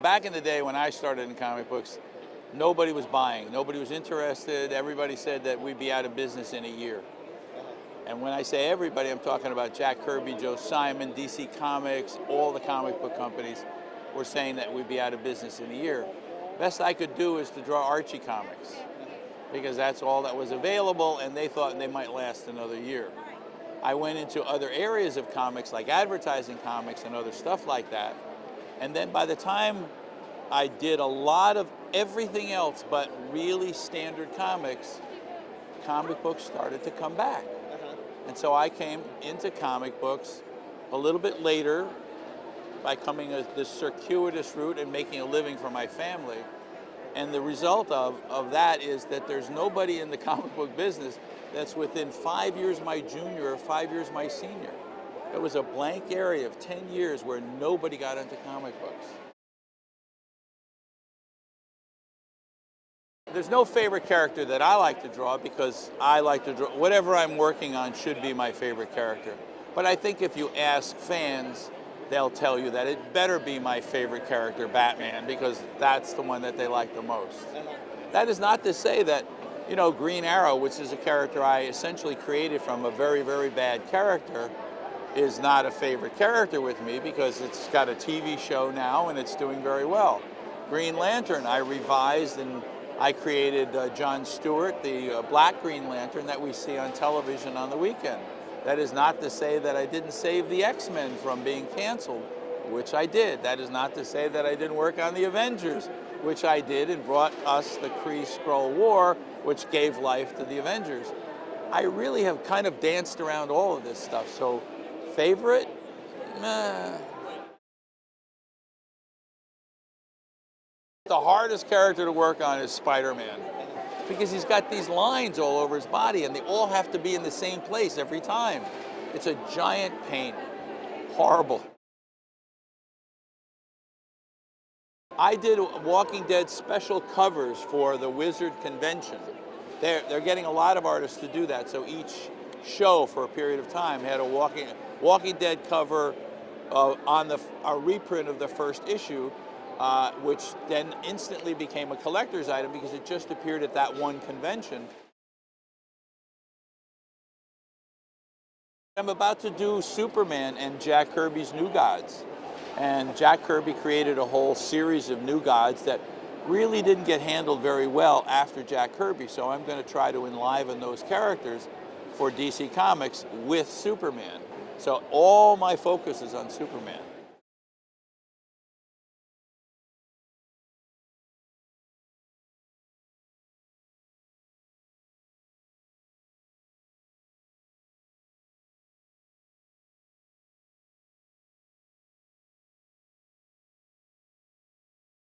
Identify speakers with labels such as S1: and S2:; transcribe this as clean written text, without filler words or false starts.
S1: Back in the day when I started in comic books, nobody was buying, nobody was interested. Everybody said that we'd be out of business in a year. And when I say everybody, I'm talking about Jack Kirby, Joe Simon, DC Comics, all the comic book companies were saying that we'd be out of business in a year. Best I could do is to draw Archie comics, because that's all that was available, and they thought they might last another year. I went into other areas of comics, like advertising comics and other stuff like that. And then by the time I did a lot of everything else but really standard comics, comic books started to come back. And so I came into comic books a little bit later by coming this circuitous route and making a living for my family. And the result of that is that there's nobody in the comic book business that's within 5 years my junior or 5 years my senior. It was a blank area of 10 years where nobody got into comic books. There's no favorite character that I like to draw, because I like to draw, whatever I'm working on should be my favorite character. But I think if you ask fans, they'll tell you that it better be my favorite character, Batman, because that's the one that they like the most. That is not to say that, you know, Green Arrow, which is a character I essentially created from a very, very bad character, is not a favorite character with me, because it's got a TV show now and it's doing very well. Green Lantern, I revised and I created John Stewart, the Black Green Lantern that we see on television on the weekend. That is not to say that I didn't save the X-Men from being canceled, which I did. That is not to say that I didn't work on the Avengers, which I did, and brought us the Kree-Skrull War, which gave life to the Avengers. I really have kind of danced around all of this stuff, so favorite? Nah. The hardest character to work on is SpiderMan, because he's got these lines all over his body and they all have to be in the same place every time. It's a giant pain. Horrible. I did Walking Dead special covers for the Wizard convention. They're getting a lot of artists to do that, so each show for a period of time had a Walking Dead cover on a reprint of the first issue, which then instantly became a collector's item because it just appeared at that one convention. I'm about to do Superman and Jack Kirby's New Gods. And Jack Kirby created a whole series of New Gods that really didn't get handled very well after Jack Kirby. So I'm going to try to enliven those characters for DC Comics with Superman. So all my focus is on Superman.